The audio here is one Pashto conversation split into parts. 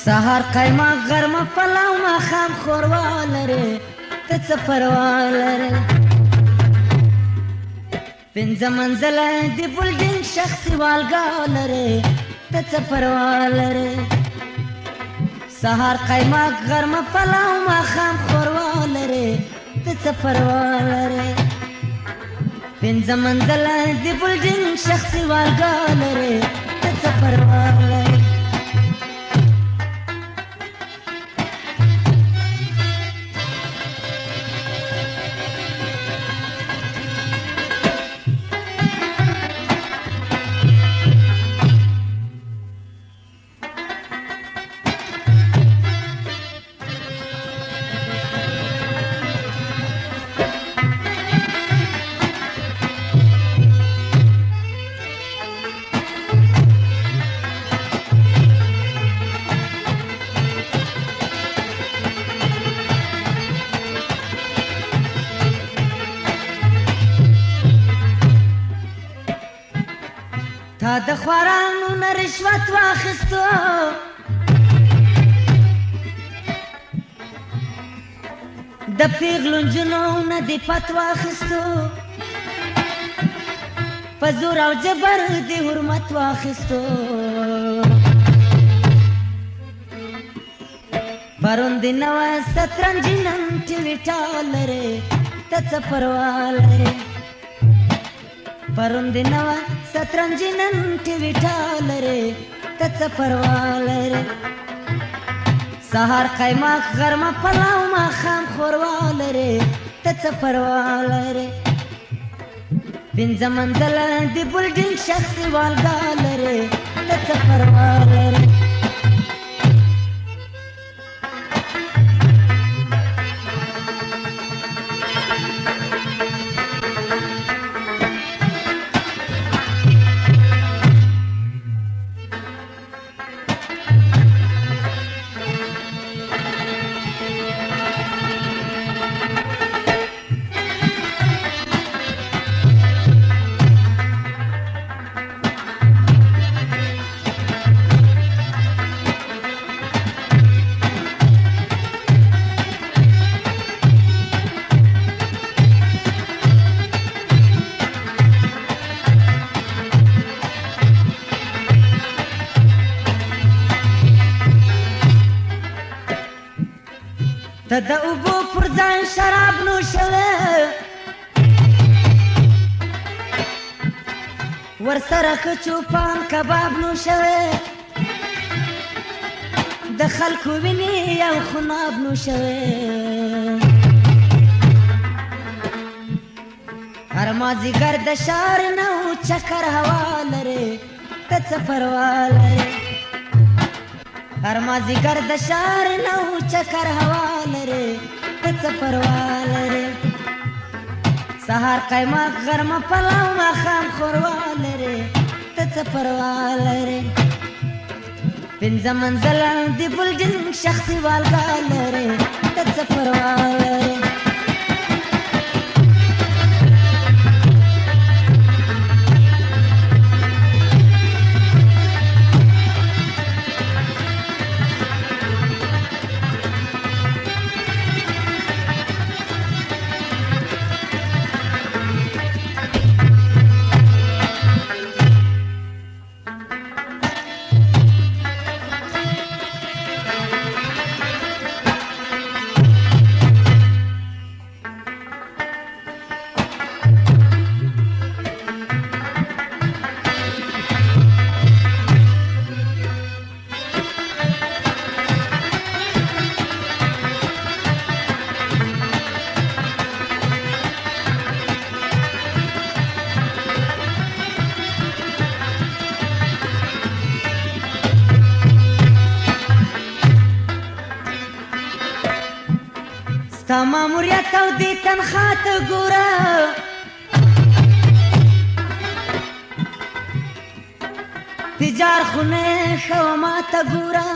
سهار قیمه غرمه پلاو ماښام ښوروا لرې ته څه پروا لرې پنځه منزله د بلډینګ شخصي والګاه لرې ته څه پروا لرې سهار قیمه غرمه پلاو ماښام ښوروا لرې ته څه پروا لرې پنځه منزله د بلډینګ شخصي والګاه لرې ته څه پروا لرې تا د خوارانو نه رشوت واخیستو د پیغلو نجونو نه دې پت واخیستو په زور او جبر دې حرمت واخیستو پرون دې نوه سترنجي نن ټیویټا لرې ته څه پروا لرې پرون دې نوه سترنجي نن ټیویټا لرې ته څه پروا لرې سهار قیماق غرمه پلاو ماښام ښوروا لرې ته څه پروا لرې پنځه منزله د بلډینګ شخصي والګاه لرې ته څه پروا لرې ته د اوبو پر ځای شراب نوشوې ورسره ښه چوپان کباب نوشوې د خلکو وینې او خناب نوشوې هر مازدیګر د ښار نه چکر هوا لرې ته څه پروا لرې هر مازدیګر د ښار نه چکر هوا لرې ته څه پروا لرې سهار قیماق غرمه پلاو ماښام ښوروا لرې ته څه پروا لرې پنځه منزله د بلډینګ شخصي والګاه لرې ته څه پروا لرې ستا ماموریت او دې تنخوا ته ګوره تجار خونه ښه ما ته ګوره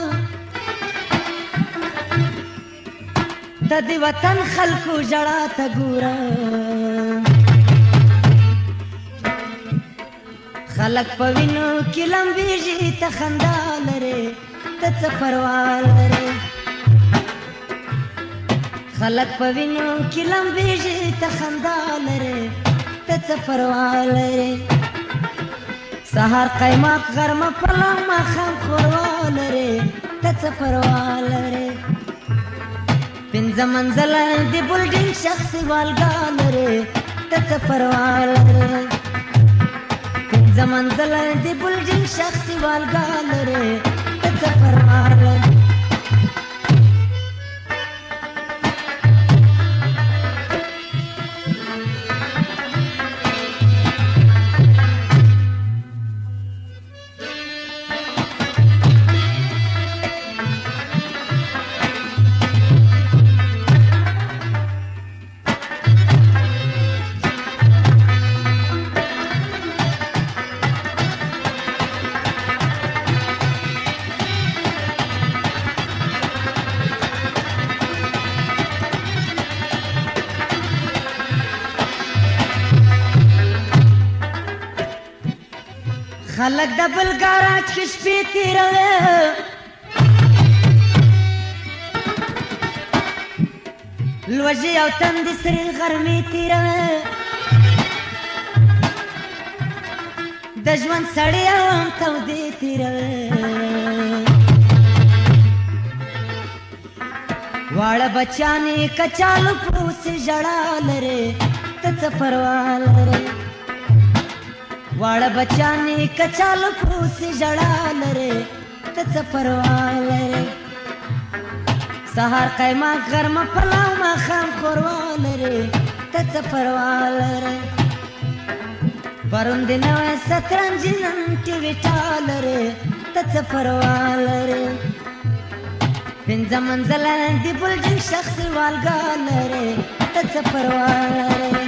ته د وطن خلکو ژړا ته ګوره خلک په وینو کې لمبېږي ته خندا لرې ته څه پروا لرې خلک په وینو کې لمبېږي ته خندا لرې ته څه پروا لرې سهار قیمت غرمه پلو ماښام ښوروا لرې ته څه پروا لرې پنځه منزله د بلډینګ شخصي والګا لرې ته څه پروا لرې پنځه منزله د بلډینګ شخصي والګا لرې ته څه پروا لرې خلک د بل ګاراج کې شپې تېروي لوږې او تندې سرې غرمې تېروي د ژوند سړې او هم تودې تېروي واړه بچیان یې کچالو پوسې ژړا لرې ته څه پروا لرې واړه بچیان یې کچالو پوسې ژړا لرې ته څه پروا لرې سهار قیمت غرمه پلاو ماښام ښوروا لرې ته څه پروا لرې پرون د نوی سترنج نن ټیویټا لرې ته څه پروا لرې پنځه منزله د بلډینګ شخصي والګا لرې ته څه پروا لرې